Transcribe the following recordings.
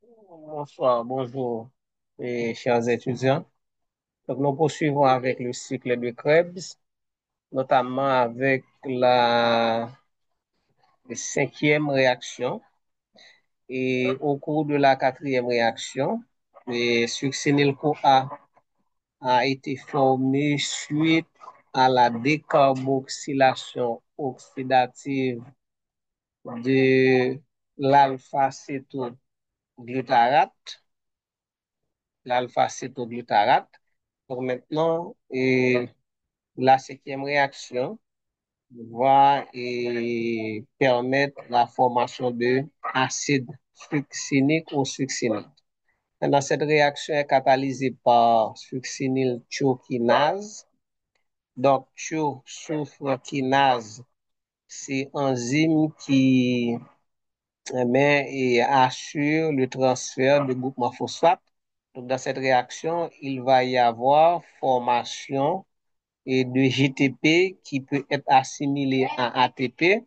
Bonsoir, bonjour, chers étudiants. Donc, nous poursuivons avec le cycle de Krebs, notamment avec la cinquième réaction. Et au cours de la quatrième réaction, le succinyl-CoA a été formé suite à la décarboxylation oxydative de l'alpha-cétoglutarate. l'alpha-cétoglutarate. Donc maintenant, la cinquième réaction va permettre la formation de acide succinique ou succinate. Maintenant, cette réaction est catalysée par succinylchokinase. Donc, thiosulfokinase, c'est une enzyme qui assure le transfert de groupement phosphate. Donc, dans cette réaction, il va y avoir formation et de GTP qui peut être assimilé à ATP.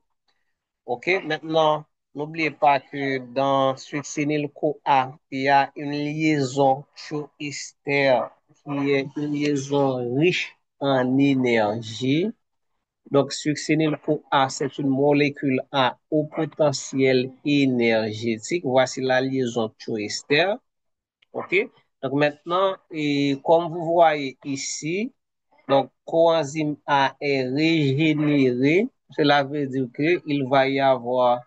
OK? Maintenant, n'oubliez pas que dans succinyl-CoA, il y a une liaison thioester qui est une liaison riche en énergie. Donc, succinyl-CoA, c'est une molécule à haut potentiel énergétique. Voici la liaison thioester. OK? Donc, maintenant, comme vous voyez ici, donc, coenzyme A est régénéré. Cela veut dire qu'il va y avoir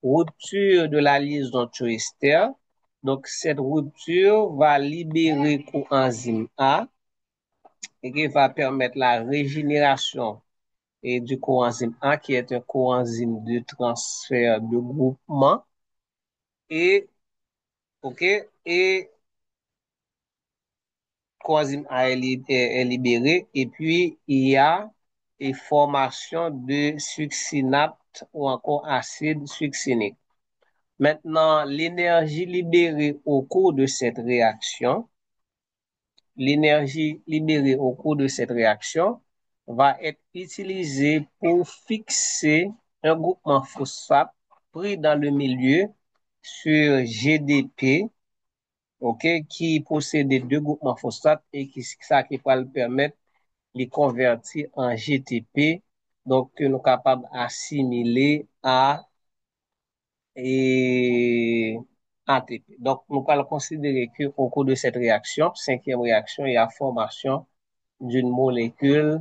rupture de la liaison thioester. Donc, cette rupture va libérer coenzyme A et qui va permettre la régénération et du coenzyme A, qui est un coenzyme de transfert de groupement. Et, OK, et coenzyme A est libéré. Et puis, il y a une formation de succinate ou encore acide succinique. Maintenant, l'énergie libérée au cours de cette réaction, l'énergie libérée au cours de cette réaction va être utilisée pour fixer un groupement phosphate pris dans le milieu sur GDP, OK, qui possède deux groupements phosphate et qui va le permettre de les convertir en GTP, donc que nous sommes capables d'assimiler à et ATP. Donc, nous allons considérer qu'au cours de cette réaction, cinquième réaction, il y a formation d'une molécule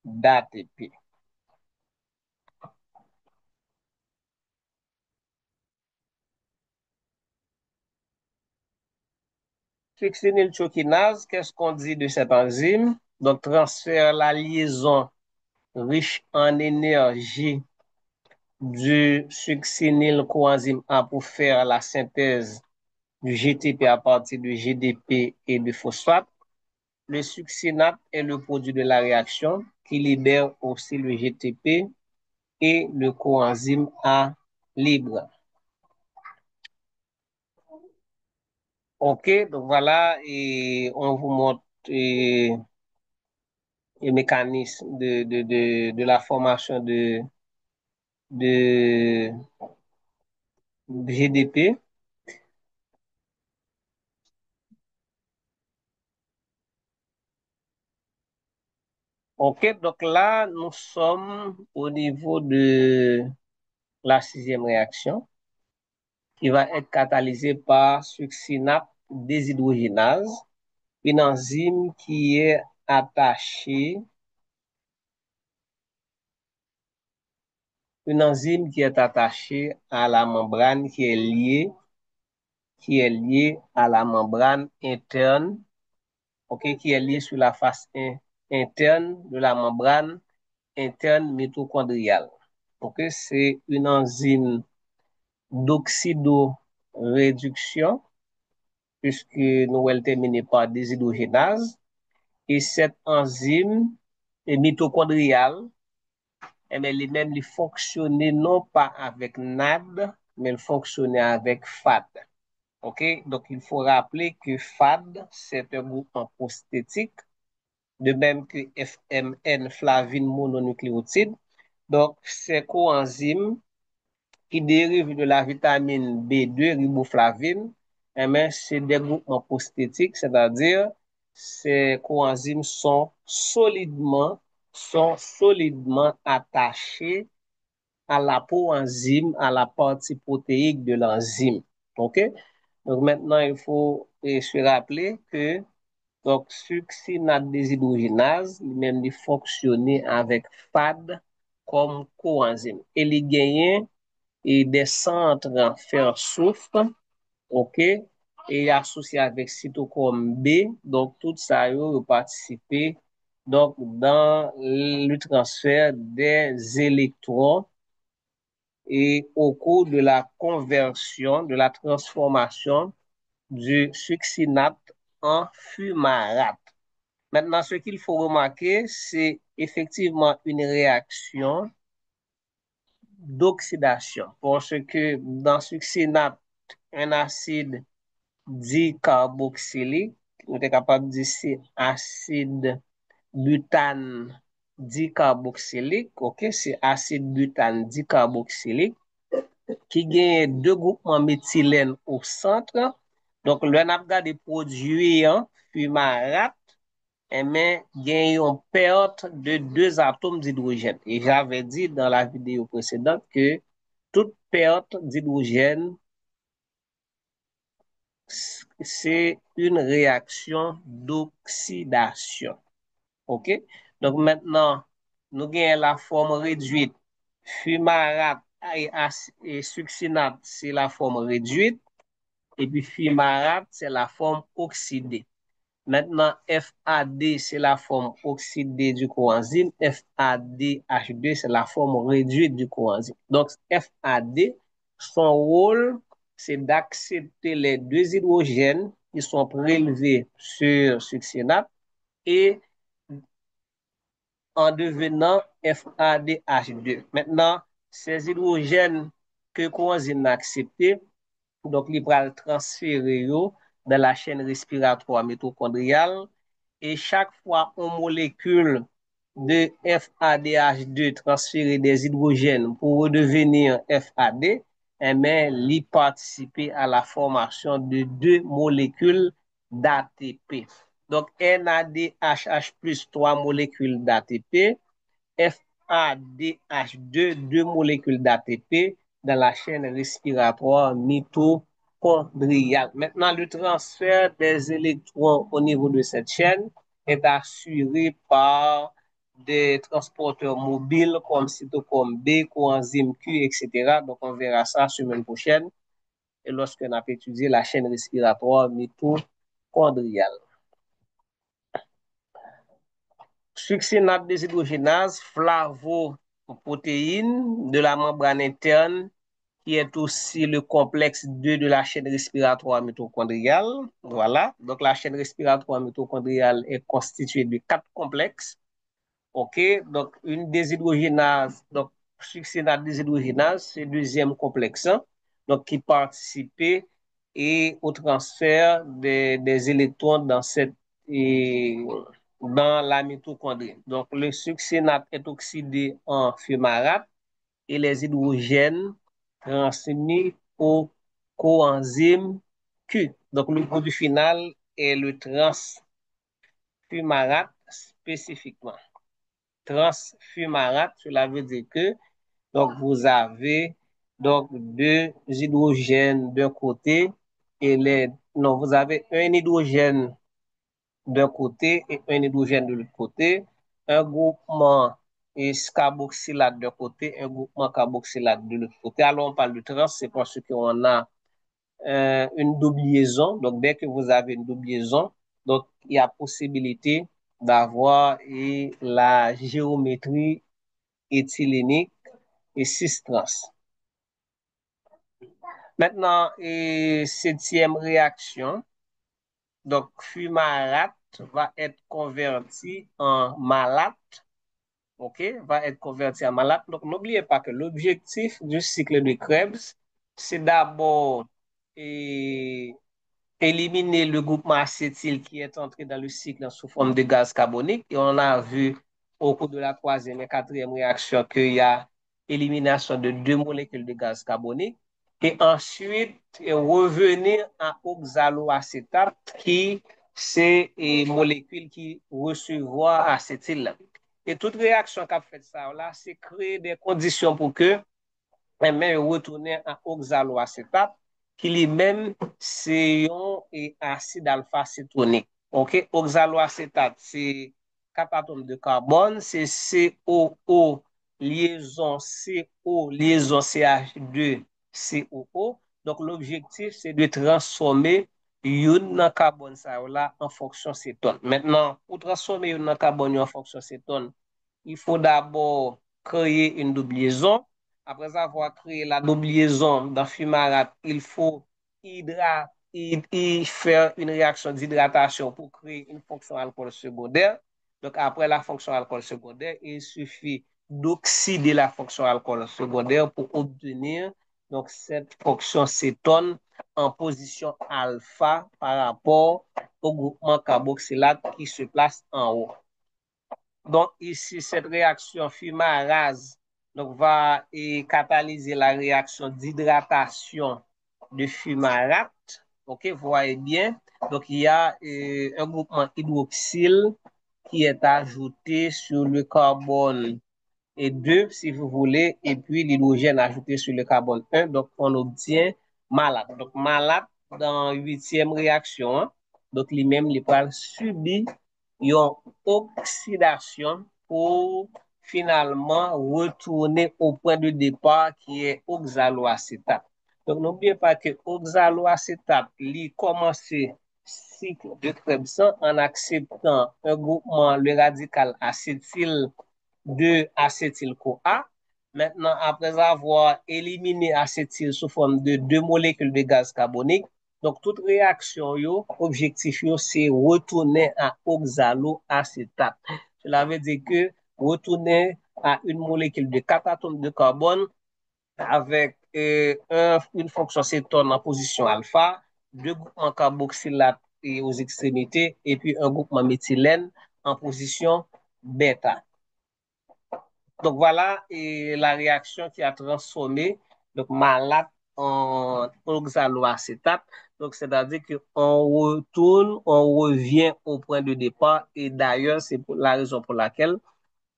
d'ATP. Succinylchokinase, qu'est-ce qu'on dit de cette enzyme? Donc, transfère la liaison riche en énergie du succinyl coenzyme A pour faire la synthèse du GTP à partir de GDP et de phosphate. Le succinate est le produit de la réaction qui libère aussi le GTP et le coenzyme A libre. OK, donc voilà, et on vous montre le mécanisme de la formation de GDP. OK, donc là, nous sommes au niveau de la sixième réaction qui va être catalysée par succinate déshydrogénase, une enzyme qui est attachée, à la membrane qui est liée à la membrane interne, OK, qui est liée sur la face interne de la membrane interne mitochondriale. OK, c'est une enzyme d'oxydoréduction, puisque nous elle terminée par déshydrogénase. Et cette enzyme est mitochondriale, elle est même fonctionner non pas avec NAD, mais elle fonctionnait avec FAD. OK? Donc, il faut rappeler que FAD, c'est un groupement prosthétique, de même que FMN, flavine mononucléotide. Donc, ces coenzymes qui dérivent de la vitamine B2, riboflavine, mais c'est des groupements prostétiques, c'est-à-dire ces coenzymes sont solidement attachés à la coenzyme, à la partie protéique de l'enzyme. OK? Donc maintenant, il faut se rappeler que donc, succinate déshydrogénase, lui-même, il fonctionne avec FAD comme coenzyme. Et il gagne des centres en fer soufre, OK, et associé avec cytochrome B. Donc, tout ça a participé donc, dans le transfert des électrons et au cours de la conversion, de la transformation du succinate en fumarate. Maintenant, ce qu'il faut remarquer, c'est effectivement une réaction d'oxydation, parce que dans succinate, un acide dicarboxylique, on est capable de dire c'est acide butane dicarboxylique, ok, c'est acide butane dicarboxylique, qui gagne deux groupements méthylène au centre. Donc, le n'a pas produit fumarate, mais gagne une perte de deux atomes d'hydrogène. Et j'avais dit dans la vidéo précédente que toute perte d'hydrogène, c'est une réaction d'oxydation. OK? Donc maintenant, nous avons la forme réduite. Fumarate et succinate, c'est la forme réduite. Et puis fumarate, c'est la forme oxydée. Maintenant, FAD, c'est la forme oxydée du coenzyme. FADH2, c'est la forme réduite du coenzyme. Donc, FAD, son rôle, c'est d'accepter les deux hydrogènes qui sont prélevés sur succinate et en devenant FADH2. Maintenant, ces hydrogènes que le coenzyme a acceptés, donc il va le transférer dans la chaîne respiratoire mitochondriale et chaque fois une molécule de FADH2 transférer des hydrogènes pour redevenir FAD, eh bien, il participe à la formation de deux molécules d'ATP. Donc, NADHH plus trois molécules d'ATP, FADH2, deux molécules d'ATP dans la chaîne respiratoire mitochondriale. Maintenant, le transfert des électrons au niveau de cette chaîne est assuré par des transporteurs mobiles comme cytochrome B, coenzyme Q, etc. Donc, on verra ça la semaine prochaine et lorsque on a étudié la chaîne respiratoire mitochondriale. Succinate déshydrogénase, flavoprotéine de la membrane interne, qui est aussi le complexe 2 de la chaîne respiratoire mitochondriale. Voilà. Donc, la chaîne respiratoire mitochondriale est constituée de 4 complexes. OK? Donc, une déshydrogénase, donc, succinate déshydrogénase, c'est le deuxième complexe, donc, qui participait et au transfert des électrons dans la mitochondrie. Donc, le succinate est oxydé en fumarate et les hydrogènes transmis au coenzyme Q. Donc, le produit final est le transfumarate spécifiquement. Transfumarate, cela veut dire que donc, vous avez donc deux hydrogènes d'un côté et non, vous avez un hydrogène d'un côté et un hydrogène de l'autre côté, un groupement carboxylate d'un côté, un groupement carboxylate de l'autre côté. Alors, on parle de trans, c'est parce qu'on a une double liaison. Donc, dès que vous avez une double liaison, donc, il y a possibilité d'avoir la géométrie éthylénique et cis-trans. Maintenant, septième réaction, donc fumarate va être converti en malate, ok, va être converti en malate. Donc, n'oubliez pas que l'objectif du cycle de Krebs, c'est d'abord éliminer le groupement acétyl qui est entré dans le cycle sous forme de gaz carbonique. Et on a vu au cours de la troisième et quatrième réaction qu'il y a élimination de deux molécules de gaz carbonique. et ensuite revenir à oxaloacétate qui c'est une molécule qui recevoir acétyl. Et toute réaction qu'a fait ça là, c'est créer des conditions pour que men retourner à oxaloacétate qui lui-même c'est un acide alpha-cétonique. OK, oxaloacétate c'est 4 atomes de carbone, c'est COO liaison CO liaison CH2 COO. Donc l'objectif c'est de transformer une carbone ça là en fonction cétone. Maintenant, pour transformer une carbone en fonction cétone, il faut d'abord créer une double liaison. Après avoir créé la double liaison dans fumarate, il faut faire une réaction d'hydratation pour créer une fonction alcool secondaire. Donc, après la fonction alcool secondaire, il suffit d'oxyder la fonction alcool secondaire pour obtenir donc, cette fonction cétone en position alpha par rapport au groupement carboxylate qui se place en haut. Donc, ici, cette réaction fumarase donc, va catalyser la réaction d'hydratation de fumarate. OK, vous voyez bien. Donc, il y a un groupement hydroxyle qui est ajouté sur le carbone et 2, si vous voulez, et puis l'hydrogène ajouté sur le carbone 1. Donc, on obtient malate. Donc, malate, dans 8e réaction, hein, donc, lui-même, il va subir une oxydation pour finalement retourner au point de départ qui est oxaloacétate. Donc, n'oubliez pas que oxaloacétate, il commence cycle de Krebs en acceptant un groupement, le radical acétyl de acétyl-CoA. Maintenant, après avoir éliminé acétyl sous forme de deux molécules de gaz carbonique, donc toute réaction, objectif, c'est retourner à oxaloacétate. Cela veut dire que retourner à une molécule de 4 atomes de carbone avec une fonction cétone en position alpha, deux groupements carboxylate aux extrémités, et puis un groupement méthylène en position bêta. Donc voilà la réaction qui a transformé donc malate en oxaloacétate. Donc c'est-à-dire qu'on retourne, on revient au point de départ et d'ailleurs c'est la raison pour laquelle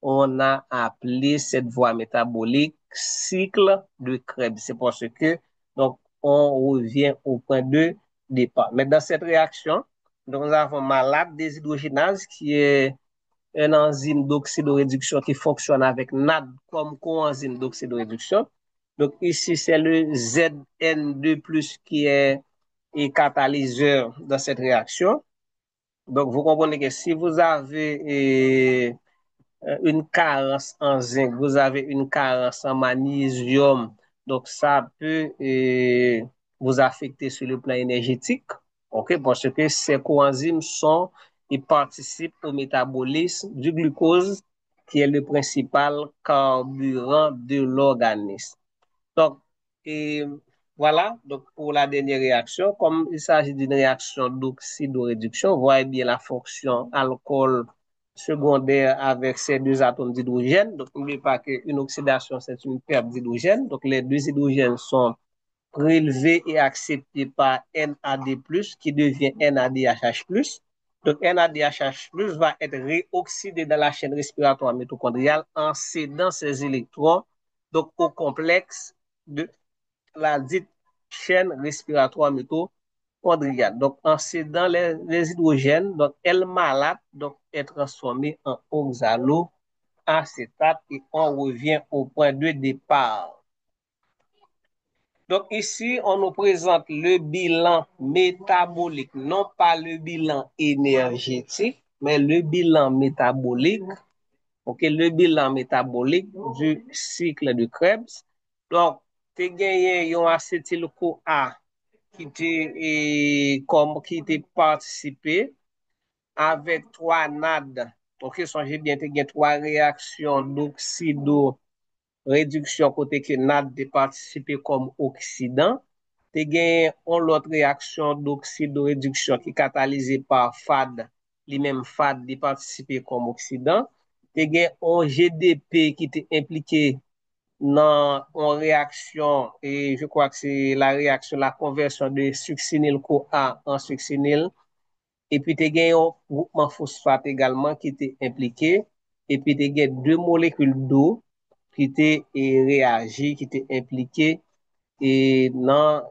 on a appelé cette voie métabolique cycle de Krebs. C'est parce que donc on revient au point de départ. Mais dans cette réaction, donc, nous avons malate déshydrogénase qui est un enzyme d'oxydoréduction qui fonctionne avec NAD comme coenzyme d'oxydoréduction. Donc ici, c'est le ZN2+, qui est catalyseur dans cette réaction. Donc vous comprenez que si vous avez une carence en zinc, vous avez une carence en magnésium, donc ça peut vous affecter sur le plan énergétique, ok, parce que ces coenzymes ils participent au métabolisme du glucose, qui est le principal carburant de l'organisme. Donc, et voilà, donc pour la dernière réaction, comme il s'agit d'une réaction d'oxydoréduction, vous voyez bien la fonction alcool secondaire avec ces deux atomes d'hydrogène. Donc, n'oubliez pas qu'une oxydation, c'est une perte d'hydrogène. Donc, les deux hydrogènes sont prélevés et acceptés par NAD+, qui devient NADHH+. Donc, NADHH+ va être réoxydé dans la chaîne respiratoire mitochondriale en cédant ses électrons donc, au complexe de la dite chaîne respiratoire mitochondriale. Donc, en cédant les hydrogènes, donc, elle malate donc, est transformée en oxaloacétate et on revient au point de départ. Donc, ici, on nous présente le bilan métabolique, non pas le bilan énergétique, mais le bilan métabolique. OK, le bilan métabolique du cycle de Krebs. Donc, tu as gagné un acétyl-CoA qui te participé avec 3 NAD. OK, songez bien, tu as gagné 3 réactions d'oxydoréduction côté que NAD te participé comme oxydant. Tu as gagné une autre réaction d'oxydoréduction qui est catalysée par FAD, les mêmes FAD de participer comme oxydant. Tu as un GDP qui est impliqué dans une réaction, et je crois que c'est la réaction, la conversion de succinyl-CoA en succinyl, et puis tu as un groupement phosphate également qui était impliqué, et puis tu as deux molécules d'eau qui étaient réagi, qui étaient impliquées et dans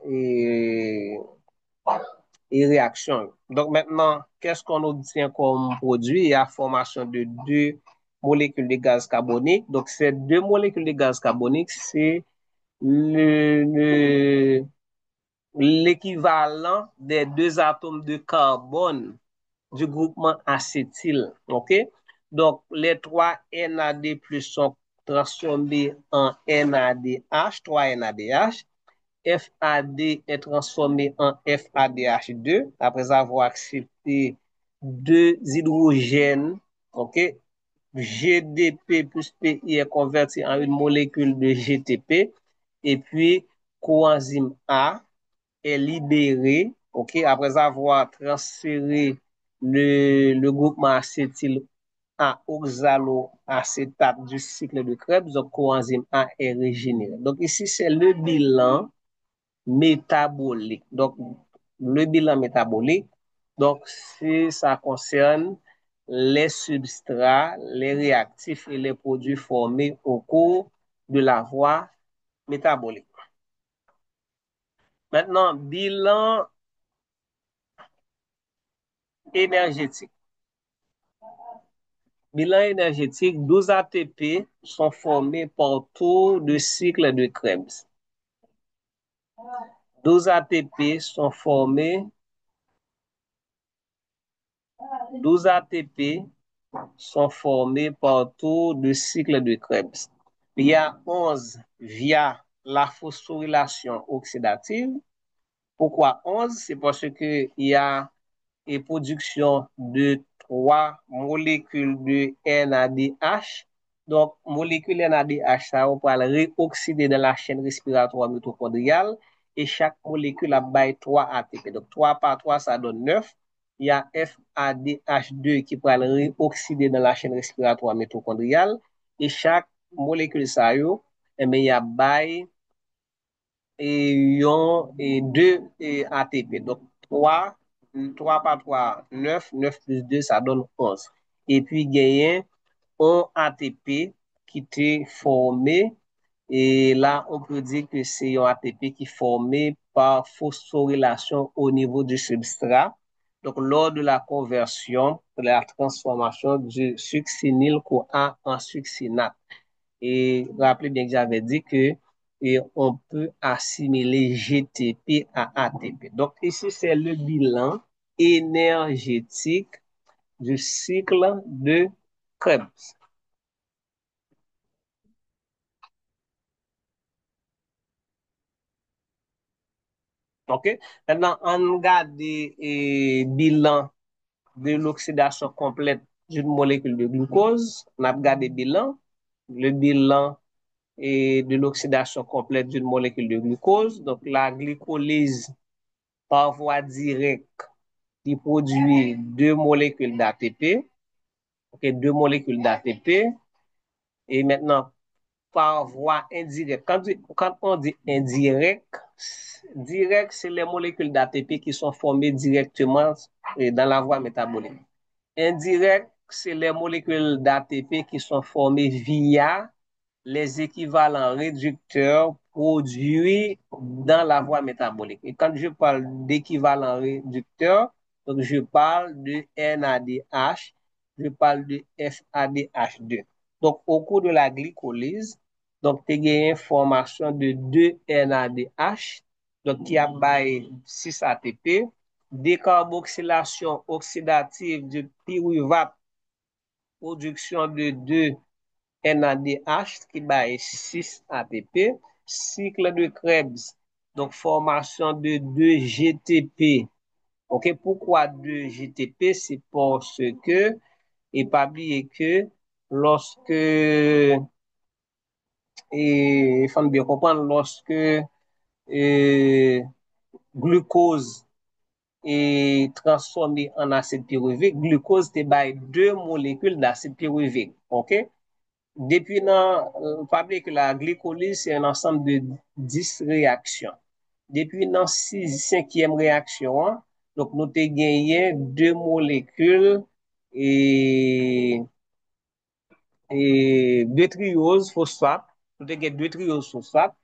et réaction. Donc maintenant, qu'est-ce qu'on obtient comme produit? Il y a formation de deux molécules de gaz carbonique. Donc ces deux molécules de gaz carbonique, c'est le, l'équivalent des deux atomes de carbone du groupement acétyl. OK? Donc, les trois NAD plus sont transformés en NADH, 3 NADH. FAD est transformé en FADH2 après avoir accepté deux hydrogènes. OK? GDP plus PI est converti en une molécule de GTP. Et puis, coenzyme A est libéré, OK, après avoir transféré le groupement acétyl à oxaloacétate du cycle de Krebs, donc coenzyme A est régénéré. Donc ici, c'est le bilan métabolique. Donc, le bilan métabolique, donc si ça concerne les substrats, les réactifs et les produits formés au cours de la voie métabolique. Maintenant, bilan énergétique. Bilan énergétique, 12 ATP sont formés par tour de cycle de Krebs. 12 ATP sont formés, 12 ATP sont formés par tour de cycle de Krebs. Il y a 11 via la phosphorylation oxydative. Pourquoi 11? C'est parce que il y a et production de trois molécules de NADH. Donc, molécule NADH, ça, on va le réoxyder dans la chaîne respiratoire mitochondriale et chaque molécule a bail 3 ATP. Donc, 3 par 3, ça donne 9. Il y a FADH2 qui va le réoxyder dans la chaîne respiratoire mitochondriale et chaque molécule, ça, yo, il y a bail et 2 ATP. Donc, 3 par 3, 9, 9 plus 2, ça donne 11. Et puis, gagné un ATP qui était formé. Et là, on peut dire que c'est un ATP qui est formé par phosphorylation au niveau du substrat. Donc, lors de la conversion, de la transformation du succinyl-CoA en succinate. Et rappelez bien que j'avais dit que et on peut assimiler GTP à ATP. Donc ici, c'est le bilan énergétique du cycle de Krebs. OK? Maintenant, on regarde le bilan de l'oxydation complète d'une molécule de glucose. On a regardé le bilan et de l'oxydation complète d'une molécule de glucose. Donc, la glycolyse par voie directe qui produit deux molécules d'ATP, okay, deux molécules d'ATP, et maintenant, par voie indirecte. Quand on dit indirect, direct, c'est les molécules d'ATP qui sont formées directement dans la voie métabolique. Indirect, c'est les molécules d'ATP qui sont formées via les équivalents réducteurs produits dans la voie métabolique. Et quand je parle d'équivalent réducteur, donc je parle de NADH, je parle de FADH2. Donc, au cours de la glycolyse, donc, tu as une formation de 2 NADH, donc qui a 6 ATP, décarboxylation oxydative du pyruvate, production de 2 NADH qui baille 6 ATP, cycle de Krebs, donc formation de 2 GTP. OK, pourquoi 2 GTP? C'est parce que, et pas oublier que, lorsque, et il faut bien comprendre, lorsque glucose est transformé en acide pyruvique, glucose te baille 2 molécules d'acide pyruvique. OK? Depuis nan, pable que la glycolyse, c'est un ensemble de 10 réactions. Depuis nan 6, 5e réaction, donc nous te genyen 2 molécules et, et 2 trioses phosphate, nous te genyen 2 trioses phosphate,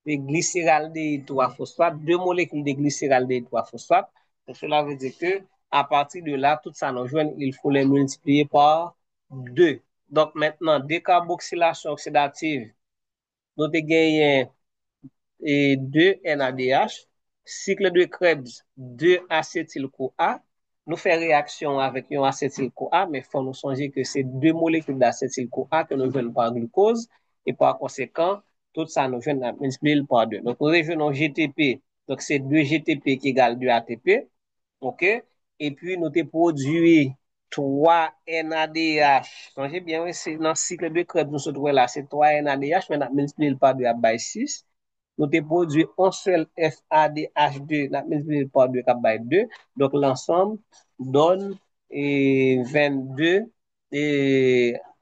et glycéraldéhyde 3 phosphate, 2 molécules de glycéraldéhyde 3 phosphate. Donc cela veut dire que à partir de là, tout ça nous joint, il faut les multiplier par 2. Donc maintenant, décarboxylation oxydative, nous te genyen et 2 NADH, cycle de Krebs 2 acetyl-CoA. Nous faisons réaction avec un acetyl-CoA, mais il faut nous songer que c'est 2 molécules d'acetyl-CoA que nous venons par glucose, et par conséquent, tout ça nous vient multiplier par 2. Donc, nous revenons GTP, donc c'est 2 GTP qui égale 2 ATP, ok? Et puis, nous avons produit 3 NADH. Songez bien, oui, c'est dans le cycle de Krebs, nous se trouvons là, c'est 3 NADH, mais nous multiplié par 2 à 6. Nous te produit un seul FADH2, nous multiplié par 2 à 2. Donc, l'ensemble donne 22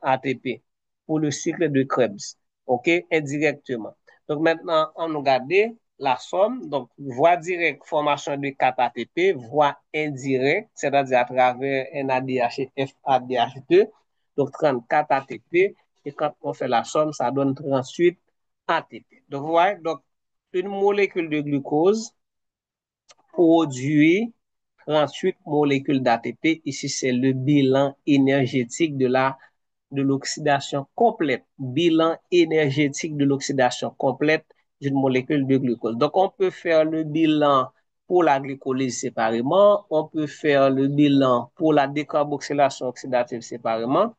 ATP pour le cycle de Krebs. OK? Indirectement. Donc, maintenant, on nous regarde la somme. Donc, voie directe, formation de 4 ATP, voie indirecte, c'est-à-dire à travers NADH et FADH2. Donc, 34 ATP. Et quand on fait la somme, ça donne 38 ATP. Donc, vous voyez, donc, une molécule de glucose produit 38 molécules d'ATP. Ici, c'est le bilan énergétique de l'oxydation complète. Bilan énergétique de l'oxydation complète d'une molécule de glucose. Donc, on peut faire le bilan pour la glycolyse séparément. On peut faire le bilan pour la décarboxylation oxydative séparément.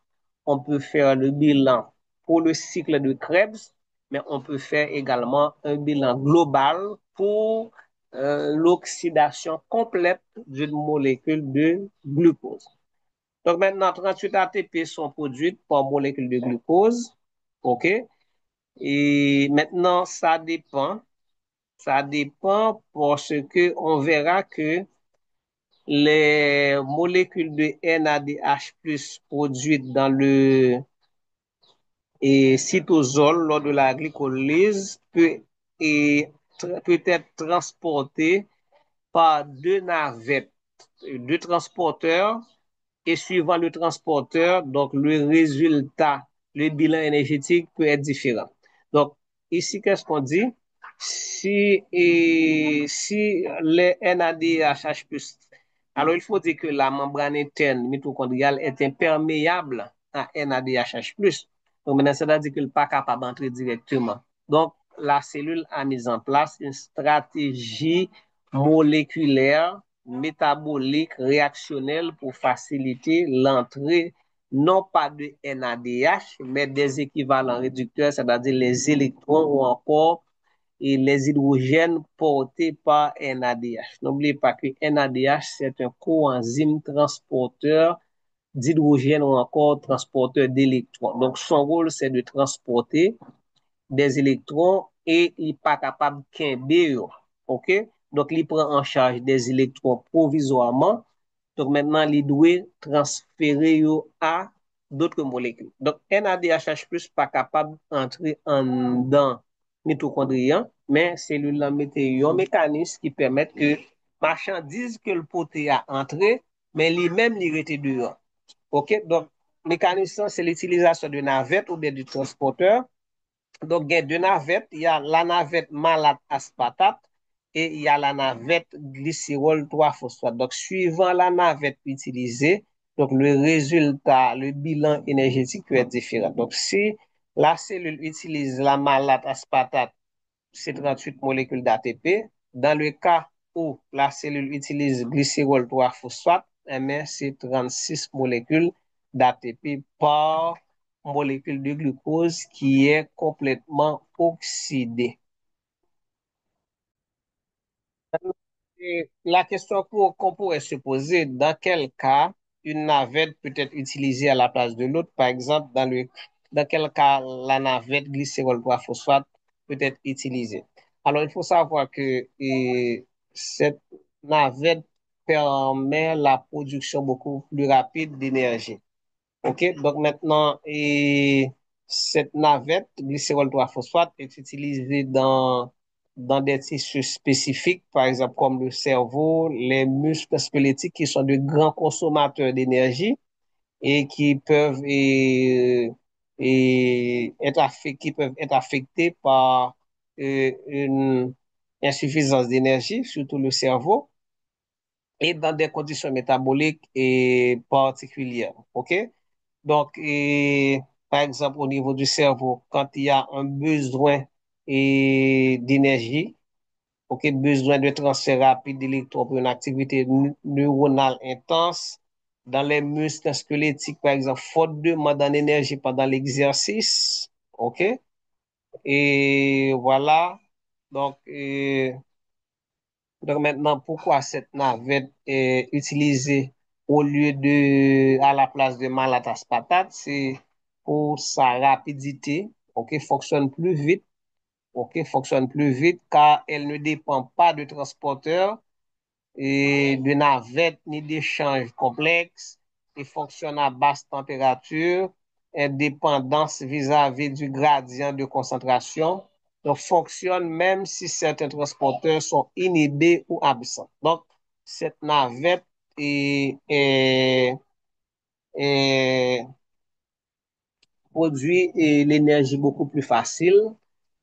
On peut faire le bilan pour le cycle de Krebs, mais on peut faire également un bilan global pour l'oxydation complète d'une molécule de glucose. Donc maintenant, 38 ATP sont produites par molécule de glucose. OK? Et maintenant, ça dépend parce que on verra que les molécules de NADH+ produites dans le cytosol lors de la glycolyse peut être transportée par deux navettes, deux transporteurs, et suivant le transporteur, donc le résultat, le bilan énergétique peut être différent. Donc, ici, qu'est-ce qu'on dit? Si les NADH+, alors il faut dire que la membrane interne mitochondriale est imperméable à NADH+. Donc, maintenant, c'est-à-dire qu'elle n'est pas capable d'entrer directement. Donc, la cellule a mis en place une stratégie moléculaire, métabolique, réactionnelle pour faciliter l'entrée non pas de NADH, mais des équivalents réducteurs, c'est-à-dire les électrons ou encore les hydrogènes portés par NADH. N'oubliez pas que NADH, c'est un coenzyme transporteur d'hydrogène ou encore transporteur d'électrons. Donc, son rôle, c'est de transporter des électrons et il n'est pas capable de OK? Donc, il prend en charge des électrons provisoirement. Donc, maintenant, il doit transférer à d'autres molécules. Donc, NADH+, pas capable d'entrer en dans mitochondrien, mais cellules mettent un mécanisme qui permet que marchandise que le poté a entré, mais lui-même, il était dehors. OK? Donc, mécanisme, c'est l'utilisation de navette ou bien du transporteur. Donc, il y a deux navettes. Il y a la navette malate aspartate et il y a la navette glycérol 3-phosphate. Donc, suivant la navette utilisée, donc le résultat, le bilan énergétique peut être différent. Donc, si la cellule utilise la malate aspartate, c'est 38 molécules d'ATP. Dans le cas où la cellule utilise glycérol 3-phosphate, c'est 36 molécules d'ATP par molécule de glucose qui est complètement oxydée. Et la question qu'on pourrait se poser, dans quel cas une navette peut être utilisée à la place de l'autre? Par exemple, dans quel cas la navette glycérol 3-phosphate peut être utilisée? Alors, il faut savoir que cette navette permet la production beaucoup plus rapide d'énergie. OK? Donc maintenant, Cette navette, glycérol 3-phosphate, est utilisée dans des tissus spécifiques, par exemple comme le cerveau, les muscles squelettiques qui sont de grands consommateurs d'énergie et qui peuvent être affectés par une insuffisance d'énergie, surtout le cerveau, et dans des conditions métaboliques particulières. OK? Donc, par exemple, au niveau du cerveau, quand il y a un besoin d'énergie, OK, besoin de transfert rapide d'électrons pour une activité neuronale intense, dans les muscles squelettiques, par exemple, faute de demande en énergie pendant l'exercice, OK, et voilà. Donc, donc maintenant, pourquoi cette navette est utilisée à la place de malatas patate, c'est pour sa rapidité, ok, fonctionne plus vite car elle ne dépend pas de transporteur et de navettes ni d'échanges complexes et fonctionne à basse température, indépendance vis-à-vis du gradient de concentration. Donc, fonctionne même si certains transporteurs sont inhibés ou absents. Donc, cette navette est produit l'énergie beaucoup plus facile,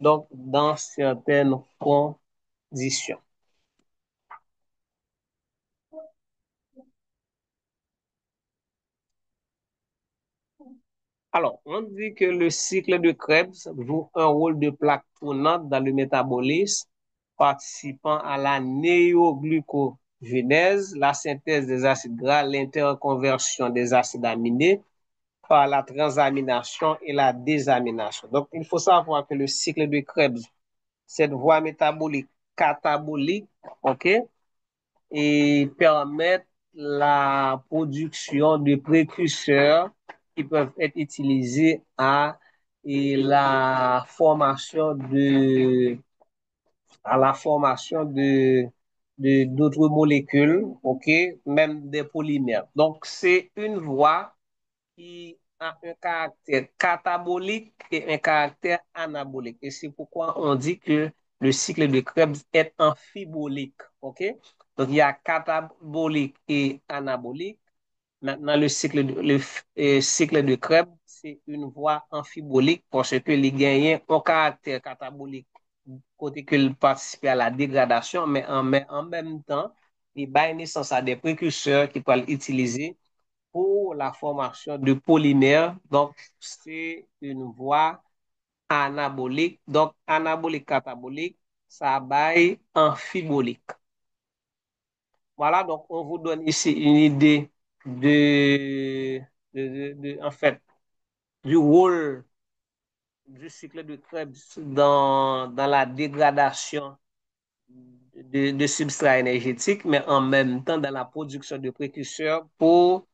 donc dans certaines conditions. Alors, on dit que le cycle de Krebs joue un rôle de plaque tournante dans le métabolisme, participant à la néoglucogénèse, la synthèse des acides gras, l'interconversion des acides aminés par la transamination et la désamination. Donc, il faut savoir que le cycle de Krebs, cette voie métabolique catabolique, OK, et permettent la production de précurseurs qui peuvent être utilisés la formation d'autres molécules, ok, même des polymères. Donc, c'est une voie qui a un caractère catabolique et un caractère anabolique. Et c'est pourquoi on dit que le cycle de Krebs est amphibolique. OK? Donc, il y a catabolique et anabolique. Maintenant, cycle de Krebs, c'est une voie amphibolique parce que les gagnants ont un caractère catabolique côté qu'ils participent à la dégradation, mais en même temps, ils baillent naissance à des précurseurs qui peuvent l'utiliser pour la formation de polymères. Donc, c'est une voie anabolique. Donc, anabolique catabolique, ça baille amphibolique. Voilà, donc on vous donne ici une idée en fait, du rôle du cycle de Krebs dans la dégradation de substrats énergétiques, mais en même temps dans la production de précurseurs pour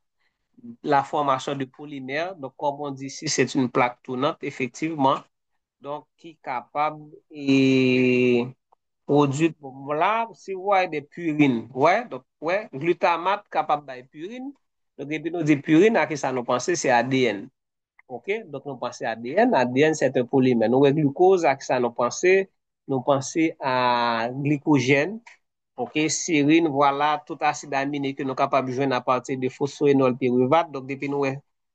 la formation de polymères. Donc, comme on dit ici, c'est une plaque tournante, effectivement, donc qui est capable et produire. Voilà, si vous voyez des purines, ouais, donc, ouais, glutamate capable de purine. Donc, depuis nous dit purine, à qui ça nous pense, c'est ADN. OK? Donc, nous pensons à ADN. ADN, c'est un polymère. Nous, glucose, à qui ça nous pensons à glycogène. OK, serine, voilà, tout acide aminé que nous sommes capables de jouer à partir de phosphoénol pyruvate. Donc, depuis nous,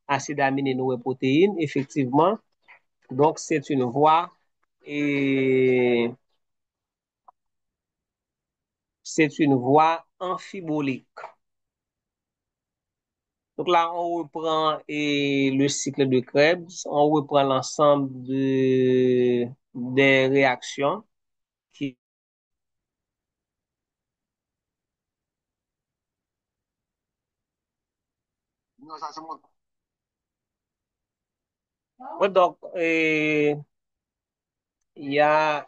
acide aminé, nous, protéines, effectivement. Donc, c'est une voie et c'est une voie amphibolique. Donc là, on reprend le cycle de Krebs, on reprend l'ensemble des réactions qui. Ouais, donc, il y a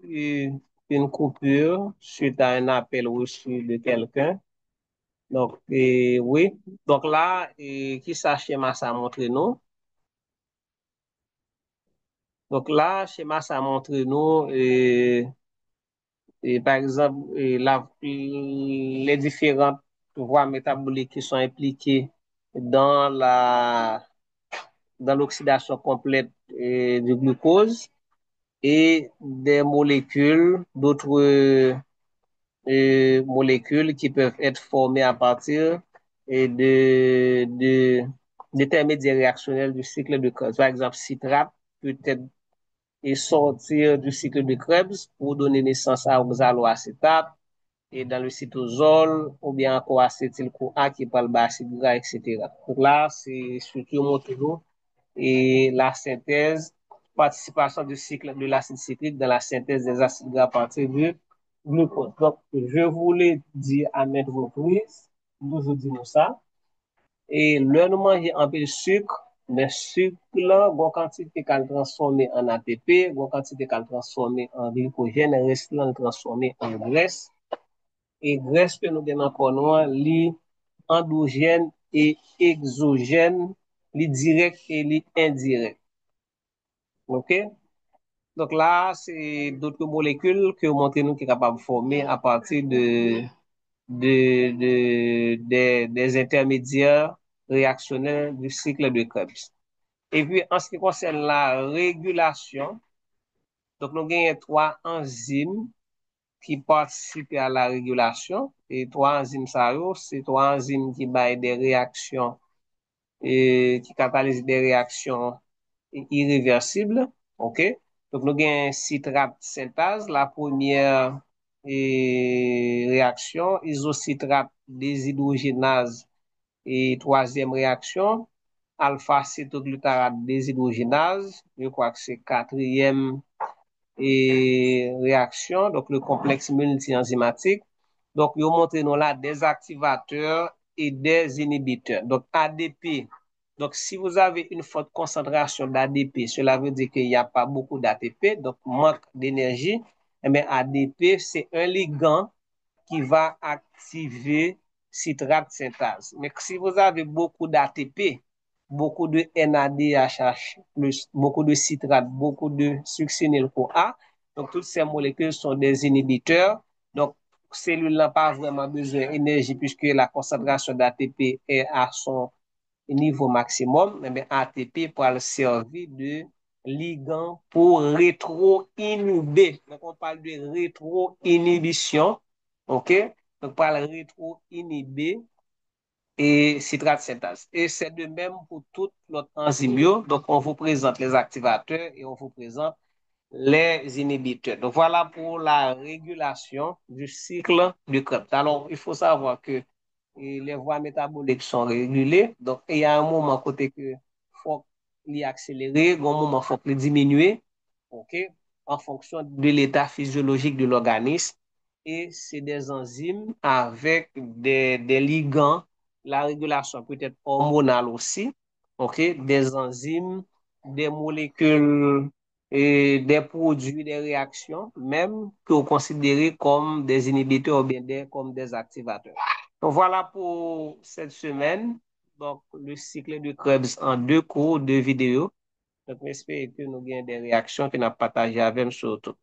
eu une coupure suite à un appel reçu de quelqu'un. Donc, oui. Donc là, qui ça schéma ça montre nous? Donc là, schéma ça montre nous, par exemple, les différentes voies métaboliques qui sont impliquées dans dans l'oxydation complète du glucose et des molécules, d'autres molécules qui peuvent être formées à partir d'intermédiaires réactionnels du cycle de Krebs. Par exemple, citrate peut être et sortir du cycle de Krebs pour donner naissance à oxaloacétate et dans le cytosol ou bien encore acétyl-CoA qui parle d'acide gras, etc. Donc là, c'est surtout toujours et la synthèse, participation du cycle de l'acide citrique dans la synthèse des acides gras à partir du glucose. Donc, je vous l'ai dit à maintes reprises, nous vous disons ça, et le nous manger un peu de sucre, mais sucre là, bon quantité qu'elle transformer en ATP, bon quantité qu'elle transformer en glycogène, et reste là transformer en graisse. Et graisse que nous avons encore nous, li endogène et exogène, li direct et li indirect. OK? Donc là, c'est d'autres molécules que montrez-nous qui est capable de former à partir des intermédiaires réactionnels du cycle de Krebs. Et puis, en ce qui concerne la régulation, donc nous avons trois enzymes qui participent à la régulation. Et trois enzymes, ça, c'est trois enzymes qui baillent des réactions et qui catalysent des réactions irréversibles. OK? Donc, nous avons citrate synthase, la première réaction, isocitrate déshydrogénase et troisième réaction, alpha-cétoglutarate déshydrogénase, je crois que c'est quatrième réaction, donc le complexe multi-enzymatique. Donc, ils ont montré nous là des activateurs et des inhibiteurs. Donc, ADP. Donc, si vous avez une forte concentration d'ADP, cela veut dire qu'il n'y a pas beaucoup d'ATP, donc manque d'énergie. Eh bien, ADP, c'est un ligand qui va activer citrate synthase. Mais si vous avez beaucoup d'ATP, beaucoup de NADH+, beaucoup de citrate, beaucoup de succinyl-CoA, donc toutes ces molécules sont des inhibiteurs. Donc, cellule n'a pas vraiment besoin d'énergie puisque la concentration d'ATP est à son niveau maximum, mais ATP pour le servir de ligand pour rétro-inhiber. Donc, on parle de rétro-inhibition. OK? Donc, pour le rétro-inhiber et citrate synthase. Et c'est de même pour toute notre enzyme. Donc, on vous présente les activateurs et on vous présente les inhibiteurs. Donc, voilà pour la régulation du cycle du Krebs. Alors, il faut savoir que les voies métaboliques sont régulées. Donc, il y a un moment côté que faut les accélérer, un moment faut les diminuer, OK, en fonction de l'état physiologique de l'organisme. Et c'est des enzymes avec des ligands. La régulation peut être hormonale aussi, OK, des enzymes, des molécules et des produits, des réactions, même que vous considérez comme des inhibiteurs ou bien comme des activateurs. Donc voilà pour cette semaine. Donc, le cycle de Krebs en deux cours, deux vidéos. Donc, j'espère que nous avons des réactions que nous avons partagées avec nous sur tout.